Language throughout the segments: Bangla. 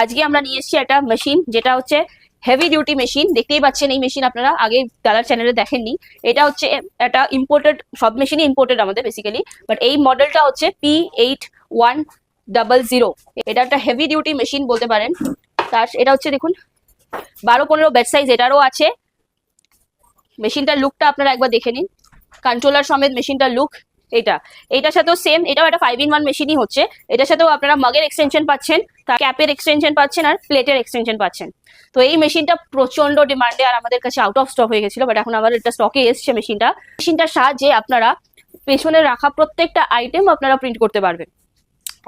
আজকে আমরা নিয়ে এসেছি একটা মেশিন, যেটা হচ্ছে হেভি ডিউটি মেশিন। দেখতেই পাচ্ছেন এই মেশিন আপনারা আগে দাদার চ্যানেলে দেখেননি। এটা হচ্ছে একটা ইম্পোর্টেড, সব মেশিনই ইম্পোর্টেড আমাদের বেসিক্যালি, বাট এই মডেলটা হচ্ছে P8100। এটা একটা হেভি ডিউটি মেশিন বলতে পারেন। তার এটা হচ্ছে দেখুন 12-15 বেড সাইজ এটারও আছে। মেশিনটার লুকটা আপনারা একবার দেখে নিন, কন্ট্রোলার সমেত মেশিনটার লুক। এটার সাথেও সেম, এটাও একটা 5-in-1 মেশিনই হচ্ছে। এটার সাথেও আপনারা মাগের এক্সটেনশন পাচ্ছেন, তার ক্যাপের এক্সটেনশন পাচ্ছেন আর প্লেটের এক্সটেনশন পাচ্ছেন। তো এই মেশিনটা প্রচন্ড ডিমান্ডে আর আমাদের কাছে আউট অফ স্টক হয়ে গেছিল, বাট এখন আবার এটা স্টকে এসছে। মেশিনটার সাহায্যে আপনারা পেছনে রাখা প্রত্যেকটা আইটেম আপনারা প্রিন্ট করতে পারবেন।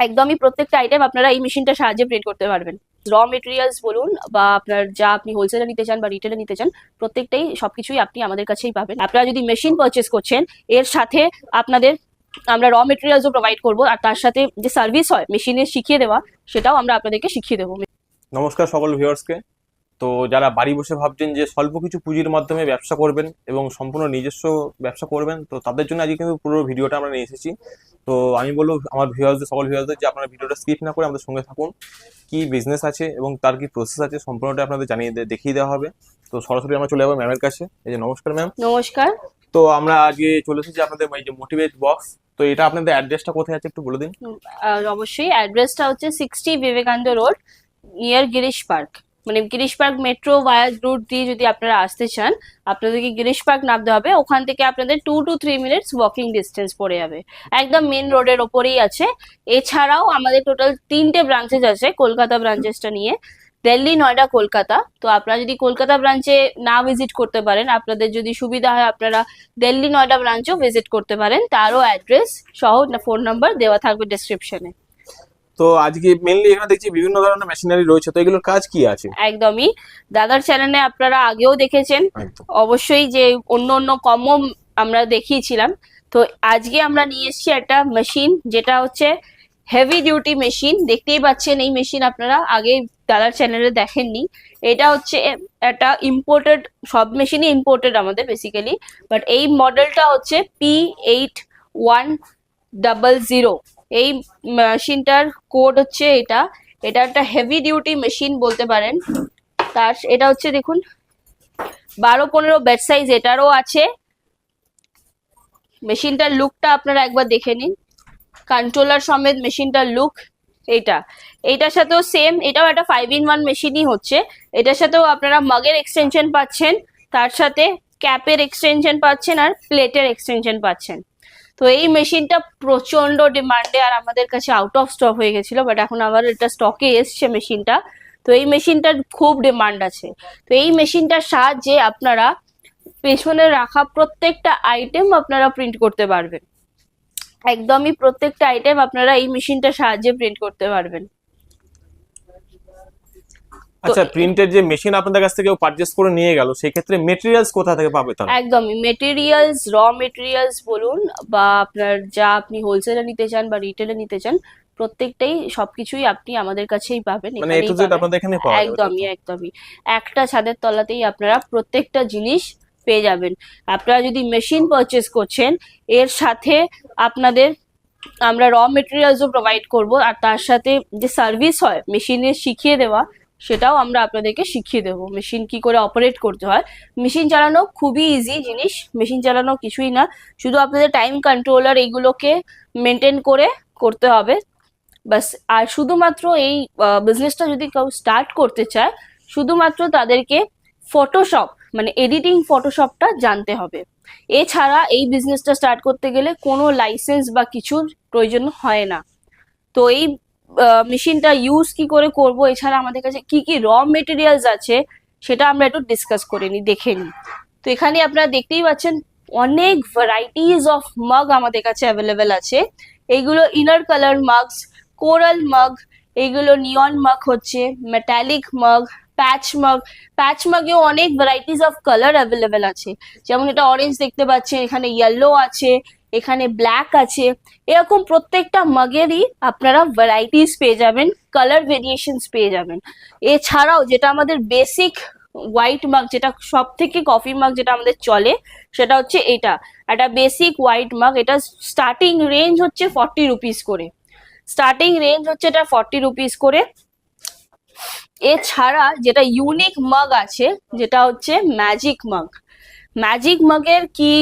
একদমই প্রত্যেকটা আইটেম আপনারা এই মেশিনটার সাহায্যে প্রিন্ট করতে পারবেন। র মেটেরিয়ালস বলুন বা আপনার যা আপনি হোলসেলে নিতে চান বা রিটেলে নিতে চান, প্রত্যেকটাই সবকিছুই আপনি আমাদের কাছেই পাবেন। আপনারা যদি মেশিন পারচেস করছেন, এর সাথে আপনাদের আমরা র মেটেরিয়ালসও প্রোভাইড করবো, আর তার সাথে যে সার্ভিস হয় মেশিনের শিখিয়ে দেওয়া, সেটাও আমরা আপনাদেরকে শিখিয়ে দেবো। নমস্কার সকল ভিউয়ার্সকে। তো যারা বাড়ি বসে ভাবছেন যে স্বল্প কিছু পুঁজির মাধ্যমে ব্যবসা করবেন এবং সম্পূর্ণ নিজস্ব ব্যবসা করবেন, তো তাদের জন্য আজকে কিন্তু পুরো ভিডিওটা আমরা নিয়ে এসেছি। তো আমি বলবো আমার ভিউয়ার্সদের, সকল ভিউয়ার্সদের, যে আপনারা ভিডিওটা স্কিপ না করে আমাদের সঙ্গে থাকুন। কি বিজনেস আছে এবং তার কি প্রসেস আছে সম্পূর্ণটা আপনাদের দেখিয়ে দেওয়া হবে। তো সরাসরি আমরা চলে যাবো ম্যামের কাছে। এই যে নমস্কার ম্যাম। নমস্কার। তো আমরা আজকে চলে এসেছি আপনাদের এই যে মোটিভেট বক্স। তো এটা আপনাদের অ্যাড্রেসটা কোথায় আছে একটু বলে দিন। অবশ্যই অ্যাড্রেসটা হচ্ছে 60 Vivekananda road, near Girish park. মানে Girish park metro via route দিয়ে যদি আপনারা আসতে চান, আপনাদেরকে গিরিশ পার্ক নামতে হবে। ওখান থেকে আপনাদের 2 to 3 মিনিটস ওয়াকিং ডিস্টেন্স পড়ে যাবে, একদম মেন রোডের ওপরেই আছে। এছাড়াও আমাদের টোটাল 3টে ব্রাঞ্চেস আছে, কলকাতা ব্রাঞ্চেসটা নিয়ে, দিল্লি, নয়ডা, কলকাতা। তো আপনারা যদি কলকাতা ব্রাঞ্চে না ভিজিট করতে পারেন, আপনাদের যদি সুবিধা হয় আপনারা দিল্লি, নয়ডা ব্রাঞ্চও ভিজিট করতে পারেন। তারও অ্যাড্রেস সহ ফোন নাম্বার দেওয়া থাকবে ডেসক্রিপশনে। তো আজকে মেইনলি এখানে দেখছি বিভিন্ন ধরনের মেশিনারি রয়েছে, তো এগুলোর কাজ কি আছে? একদমই, দাদার চ্যানেলে আপনারা আগেও দেখেছেন অবশ্যই, যে অন্য কমও আমরা দেখিয়েছিলাম। তো আজকে আমরা নিয়ে এসেছি একটা মেশিন, যেটা হচ্ছে হেভি ডিউটি মেশিন। দেখতেই পাচ্ছেন এই মেশিন আপনারা আগে দাদার চ্যানেলে দেখেননি। এটা হচ্ছে একটা ইম্পোর্টেড, সব মেশিনই ইম্পোর্টেড আমাদের বেসিক্যালি, বাট এই মডেলটা হচ্ছে P8100। এই মেশিনটার কোড হচ্ছে এটা একটা হেভি ডিউটি মেশিন বলতে পারেন। এটা হচ্ছে দেখুন 12-15 বেড সাইজ এটারও আছে। মেশিনটার লুকটা আপনারা একবার দেখে নিন, কন্ট্রোলার সমেত মেশিনটার লুক। এইটার সাথেও সেম, এটাও একটা 5-in-1 মেশিনই হচ্ছে। এটার সাথেও আপনারা মাগের এক্সটেনশন পাচ্ছেন, তার সাথে ক্যাপের এক্সটেনশন পাচ্ছেন আর প্লেটের এক্সটেনশন পাচ্ছেন। তো এই মেশিনটা প্রচন্ড ডিমান্ডে আর আমাদের কাছে আউট অফ স্টক হয়ে গেছিল, বাট এখন আবার এটা স্টকে এসছে মেশিনটা। তো এই মেশিনটার খুব ডিমান্ড আছে। তো এই মেশিনটার সাহায্যে আপনারা পেছনে রাখা প্রত্যেকটা আইটেম আপনারা প্রিন্ট করতে পারবেন। একদমই প্রত্যেকটা আইটেম আপনারা এই মেশিনটার সাহায্যে প্রিন্ট করতে পারবেন। আচ্ছা, প্রিন্টের যে মেশিন আপনাদের কাছ থেকে পারচেজ করে নিয়ে গেল, সেই ক্ষেত্রে মেটেরিয়ালস কোথা থেকে পাবে তারা? একদমই মেটেরিয়ালস, র মেটেরিয়ালস বলুন বা আপনার যা আপনি হোলসেলে নিতে চান বা রিটেলে নিতে চান, প্রত্যেকটাই সবকিছুই আপনি আমাদের কাছেই পাবেন। মানে এ টু জেড আপনাদের এখানে পাওয়া যাবে। একদমই একটা ছাদের তলাতেই আপনারা প্রত্যেকটা জিনিস পেয়ে যাবেন। আপনারা যদি মেশিন পারচেস করছেন, এর সাথে আপনাদের আমরা র মেটেরিয়ালসও প্রোভাইড করব, আর তার সাথে যে সার্ভিস হয় মেশিনের শিখিয়ে দেওয়া, সেটাও আমরা আপনাদেরকে শিখিয়ে দেবো। মেশিন কি করে অপারেট করতে হয়। মেশিন চালানো খুবই ইজি জিনিস, মেশিন চালানো কিছুই না, শুধু আপনাদের টাইম কন্ট্রোলার এইগুলোকে মেনটেন করে করতে হবে বাস। আর শুধুমাত্র এই বিজনেসটা যদি কেউ স্টার্ট করতে চায়, শুধুমাত্র তাদেরকে ফটোশপ মানে এডিটিং ফটোশপটা জানতে হবে। এছাড়া এই বিজনেসটা স্টার্ট করতে গেলে কোনো লাইসেন্স বা কিছুর প্রয়োজন হয় না। তো এই মেশিনটা ইউজ কি করে করব, এছাড়া আমাদের কাছে কি কি র মেটেরিয়ালস আছে, সেটা আমরা একটু ডিসকাস করে নিই, দেখে নিই। তো এখানে আপনারা দেখতেই পাচ্ছেন অনেক ভ্যারাইটিস অফ মাগ আমাদের কাছে অ্যাভেলেবেল আছে। এইগুলো ইনার কালার মাগস, কোরাল মাগ, এইগুলো নিয়ন মাগ হচ্ছে, মেটালিক মাগ, প্যাচ মাগেও অনেক ভ্যারাইটিস অফ কালার অ্যাভেলেবেল আছে। যেমন এটা অরেঞ্জ দেখতে পাচ্ছেন, এখানে ইয়েলো আছে, এখানে ব্ল্যাক আছে। এরকম প্রত্যেকটা মাগেরই আপনারা ভ্যারাইটিস পেয়ে যাবেন, কালার ভেরিয়েশনস পেয়ে যাবেন। এছাড়াও যেটা আমাদের বেসিক হোয়াইট মাগ, যেটা সব থেকে কফি মাগ যেটা আমাদের চলে, সেটা হচ্ছে এটা একটা বেসিক হোয়াইট মাগ। এটা স্টার্টিং রেঞ্জ হচ্ছে 40 রুপিস করে। এটা 40 রুপিস করে। এছাড়া যেটা ইউনিক মাগ আছে, যেটা হচ্ছে ম্যাজিক মাগ। ম্যাজিক মাগের কি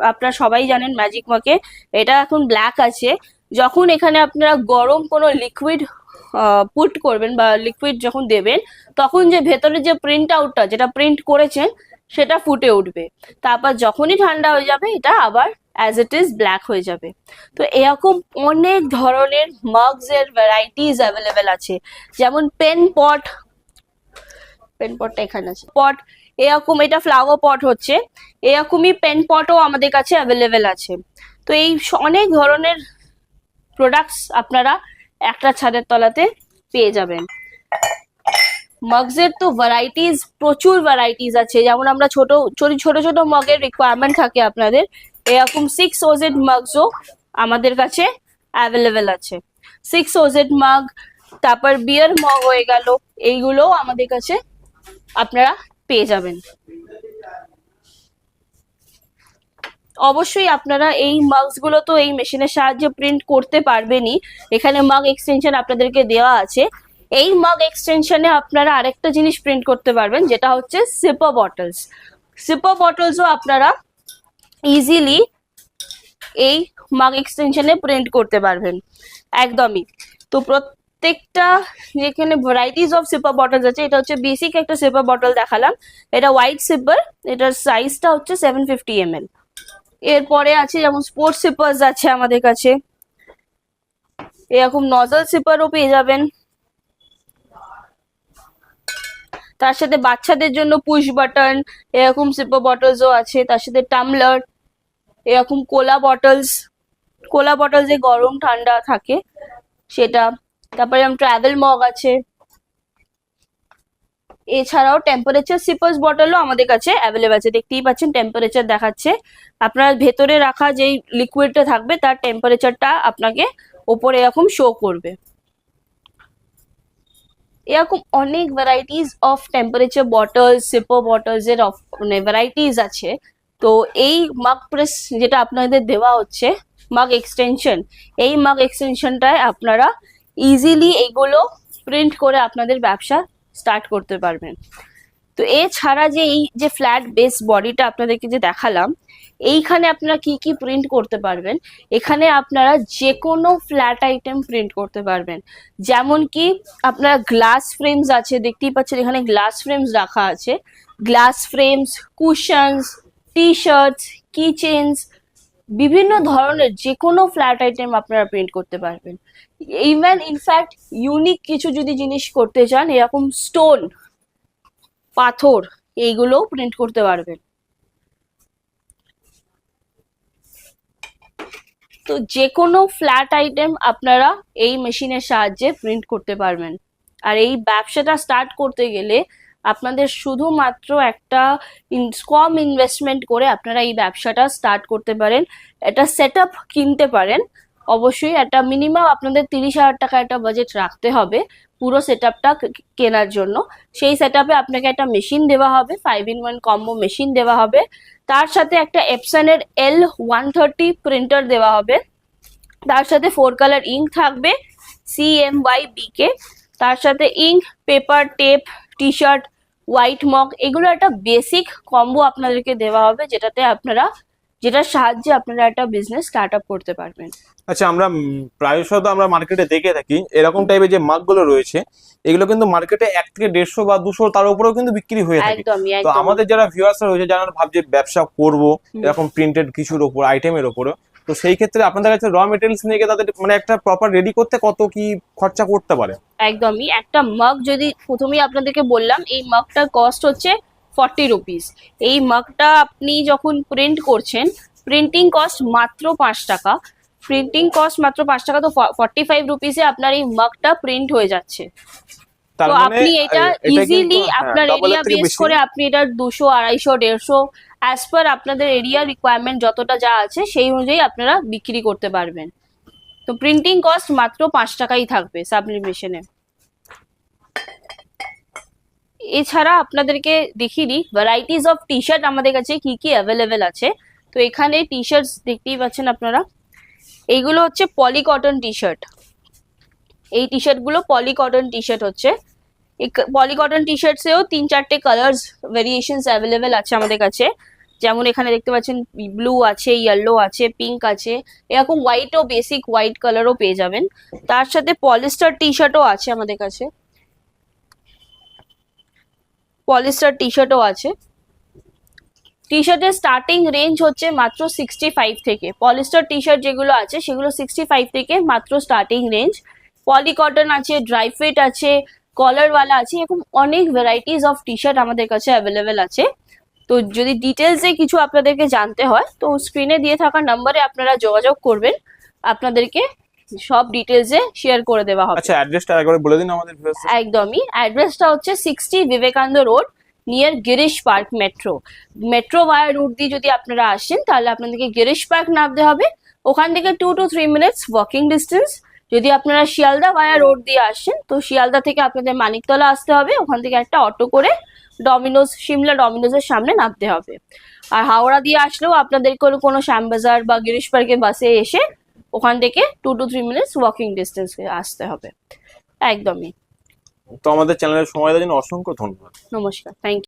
আপনারা সবাই জানেন, ম্যাজিক মাগে এটা এখন ব্ল্যাক আছে। যখন এখানে আপনারা গরম কোনো লিকুইড পুট করবেন বা লিকুইড যখন দেবেন, তখন যে ভেতরে যে প্রিন্ট আউটটা যেটা প্রিন্ট করেছেন সেটা ফুটে উঠবে। তারপর যখনই ঠান্ডা হয়ে যাবে এটা আবার অ্যাজ ইট ইজ ব্ল্যাক হয়ে যাবে। তো এরকম অনেক ধরনের মাগস এর ভ্যারাইটিস অ্যাভেলেবেল আছে। যেমন পেন পটটা এখানে আছে, পট এরকম, এটা ফ্লাওয়ার পট হচ্ছে, এরকমই পেন পটও আমাদের কাছে অ্যাভেলেবেল আছে। তো এই অনেক ধরনের প্রোডাক্টস আপনারা একটা ছাদের তলাতে পেয়ে যাবেন। মগসের তো ভ্যারাইটিস, প্রচুর ভ্যারাইটিস আছে। যেমন আমরা ছোট ছোট মগের রিকোয়ারমেন্ট থাকে আপনাদের, এরকম 6OZ মগসও আমাদের কাছে অ্যাভেলেবেল আছে। 6OZ মগ, তারপর বিয়ার মগ হয়ে গেল, এইগুলো আমাদের কাছে আপনারা পেয়ে যাবেন। অবশ্যই আপনারা এই মাগস গুলো তো এই মেশিনের সাহায্যে প্রিন্ট করতে পারবেনই। এখানে মাগ এক্সটেনশন আপনাদেরকে দেওয়া আছে। এই মাগ এক্সটেনশনে আপনারা আরেকটা জিনিস প্রিন্ট করতে পারবেন, যেটা হচ্ছে সিপার বটলস। সিপার বটলসও আপনারা ইজিলি এই মাগ এক্সটেনশনে প্রিন্ট করতে পারবেন একদমই। তো প্রত্যেকটা যেখানে ভ্যারাইটিস অফ সিপার বটলস আছে, এটা হচ্ছে বেসিক একটা সিপার বটল দেখালাম, এটা হোয়াইট সিপার, এটার সাইজটা হচ্ছে 750 ml। এরপরে আছে যেমন স্পোর্টস সিপার্স আছে আমাদের কাছে, এরকম নজল সিপারও পেয়ে যাবেন। তার সাথে বাচ্চাদের জন্য পুশ বাটন এরকম সিপার বটলসও আছে। তার সাথে টামলার, এরকম কোলা বটলস যে গরম ঠান্ডা থাকে সেটা। তারপরে যেমন ট্রাভেল মগ আছে। এছাড়াও টেম্পারেচার সিপার্স বটলও আমাদের কাছে অ্যাভেলেবেল আছে। দেখতেই পাচ্ছেন টেম্পারেচার দেখাচ্ছে, আপনার ভেতরে রাখা যেই লিকুইডটা থাকবে তার টেম্পারেচারটা আপনাকে ওপরে এরকম শো করবে। এরকম অনেক varieties of temperature bottles, sipper bottles এর মানে ভ্যারাইটিস আছে। তো এই মাগ প্রেস যেটা আপনাদের দেওয়া হচ্ছে মাগ এক্সটেনশন, এই মাগ এক্সটেনশনটায় আপনারা ইজিলি এইগুলো প্রিন্ট করে আপনাদের ব্যবসা স্টার্ট করতে পারবেন। তো এছাড়া যে এই যে ফ্ল্যাট বেস বডিটা আপনাদেরকে যে দেখালাম, এইখানে আপনারা কি কি প্রিন্ট করতে পারবেন, এখানে আপনারা যে কোনো ফ্ল্যাট আইটেম প্রিন্ট করতে পারবেন। যেমন কি আপনারা গ্লাস ফ্রেমস আছে, দেখতেই পাচ্ছেন এখানে গ্লাস ফ্রেমস রাখা আছে। Glass frames, cushions, T shirts, kitchens, বিভিন্ন ধরনের যে কোনো ফ্ল্যাট আইটেম আপনারা প্রিন্ট করতে পারবেন। ইভেন ইনফ্যাক্ট ইউনিক কিছু যদি জিনিস করতে চান, এরকম স্টোন, পাথর, এইগুলোও প্রিন্ট করতে পারবেন। তো যে কোনো ফ্ল্যাট আইটেম আপনারা এই মেশিনের সাহায্যে প্রিন্ট করতে পারবেন। আর এই ব্যবসাটা স্টার্ট করতে গেলে আপনাদের শুধুমাত্র একটা কম ইনভেস্টমেন্ট করে আপনারা এই ব্যবসাটা স্টার্ট করতে পারেন। একটা সেট আপ কিনতে পারেন। অবশ্যই একটা মিনিমাম আপনাদের 30,000 টাকা একটা বাজেট রাখতে হবে পুরো সেট আপটা কেনার জন্য। সেই সেট আপে আপনাকে একটা মেশিন দেওয়া হবে, 5-in-1 কম্বো মেশিন দেওয়া হবে। তার সাথে একটা এপসনের L130 প্রিন্টার দেওয়া হবে। তার সাথে 4 কালার ইঙ্ক থাকবে, CMYBK। তার সাথে ink, paper, tape, T shirt, white mug, এগুলো একটা বেসিক কম্বো আপনাদেরকে দেওয়া হবে, যেটার সাহায্যে আপনারা একটা বিজনেস স্টার্ট আপ করতে পারবেন। আচ্ছা, আমরা প্রায়শত আমরা মার্কেটে দেখে থাকি এরকম টাইপের যে মাগগুলো রয়েছে, এগুলো কিন্তু মার্কেটে 1 থেকে 150 বা 200 তার উপরেও কিন্তু বিক্রি হয়ে থাকে। একদমই তো আমাদের যারা ভিউয়ার্স রয়েছে, যারা ভাবছে ব্যবসা করব এরকম প্রিন্টেড কিছুর উপর, আইটেমের উপরে, তো সেই ক্ষেত্রে আপনাদের কাছে র মেটেরিয়ালস নিয়ে গিয়ে তাদের মানে একটা প্রপার রেডি করতে কত কি খরচা করতে পারে? একদমই, একটা মগ যদি প্রথমেই আপনাদেরকে বললাম, এই মগটার কস্ট হচ্ছে 40 রুপিস। এই মগটা আপনি যখন প্রিন্ট করছেন, প্রিন্টিং কস্ট মাত্র 5 টাকা। প্রিন্টিং কস্ট মাত্র 5 টাকা, তো 45 রুপিসে আপনার এই মগটা প্রিন্ট হয়ে যাচ্ছে। তার তো মানে আপনি এটা ইজিলি আপনার double এরিয়া এর থেকে বেস বেশি। করে আপনি এটা 200, 250, 150 অ্যাজ পার আপনাদের এরিয়া রিকোয়ারমেন্ট যতটা যা আছে সেই অনুযায়ী আপনারা বিক্রি করতে পারবেন। তো প্রিন্টিং কস্ট মাত্র 5 টাকাই থাকবে সাবলিমেশনে। এছাড়া আপনাদেরকে দেখিয়ে দিই ভ্যারাইটিস অফ টি শার্ট আমাদের কাছে কি কি অ্যাভেলেবেল আছে। তো এখানে টি শার্টস দেখতেই পাচ্ছেন আপনারা, এইগুলো হচ্ছে পলি কটন টি শার্ট। এই টি শার্ট গুলো পলি কটন টি শার্ট হচ্ছে। পলিকটন টি শার্টসেও 3-4টে কালার্স ভেরিয়েশনস অ্যাভেলেবেল আছে আমাদের কাছে। যেমন এখানে দেখতে পাচ্ছেন ব্লু আছে, ইয়েলো আছে, পিঙ্ক আছে, এরকম হোয়াইটও, বেসিক হোয়াইট কালারও পেয়ে যাবেন। তার সাথে পলিস্টার টি শার্টও আছে আমাদের কাছে, পলিস্টার টি শার্টও আছে। টি শার্টের স্টার্টিং রেঞ্জ হচ্ছে মাত্র 65 থেকে। পলিস্টার টি শার্ট যেগুলো আছে সেগুলো 65 থেকে মাত্র স্টার্টিং রেঞ্জ। পলিকটন আছে, ড্রাই ফিট আছে, কলারওয়ালা আছে, এরকম অনেক ভ্যারাইটিস অফ টি শার্ট আমাদের কাছে অ্যাভেলেবেল আছে। তো যদি ডিটেলসে কিছু আপনাদেরকে জানতে হয় তো স্ক্রিনে দিয়ে থাকা নাম্বারে আপনারা যোগাযোগ করবেন, আপনাদেরকে সব ডিটেলসে শেয়ার করে দেওয়া হবে। আচ্ছা, অ্যাড্রেসটা একবার বলে দিন আমাদের viewers দের। একদমই, অ্যাড্রেসটা হচ্ছে 60 Vivekananda road, near Girish park metro. Metro via route দিয়ে যদি আপনারা আসেন তাহলে আপনাদেরকে গিরিশ পার্ক নামতে হবে, ওখান থেকে 2 to 3 মিনিটস ওয়াকিং ডিস্টেন্স। যদি আপনারা শিয়ালদা ভায়া রোড দিয়ে আসেন তো শিয়ালদা থেকে আপনাদের মানিকতলা আসতে হবে, ওখান থেকে একটা অটো করে ডমিনোজ, সিমলা ডমিনোজের সামনে নামতে হবে। আর হাওড়া দিয়ে আসলেও আপনাদের কোনো শ্যামবাজার বা গিরিশ পার্কের বাসে এসে ওখান থেকে 2 to 3 মিনিটস ওয়াকিং ডিস্টেন্স আসতে হবে। একদমই। তো আমাদের চ্যানেলের সময় দেওয়ার জন্য অসংখ্য ধন্যবাদ। নমস্কার, থ্যাংক ইউ।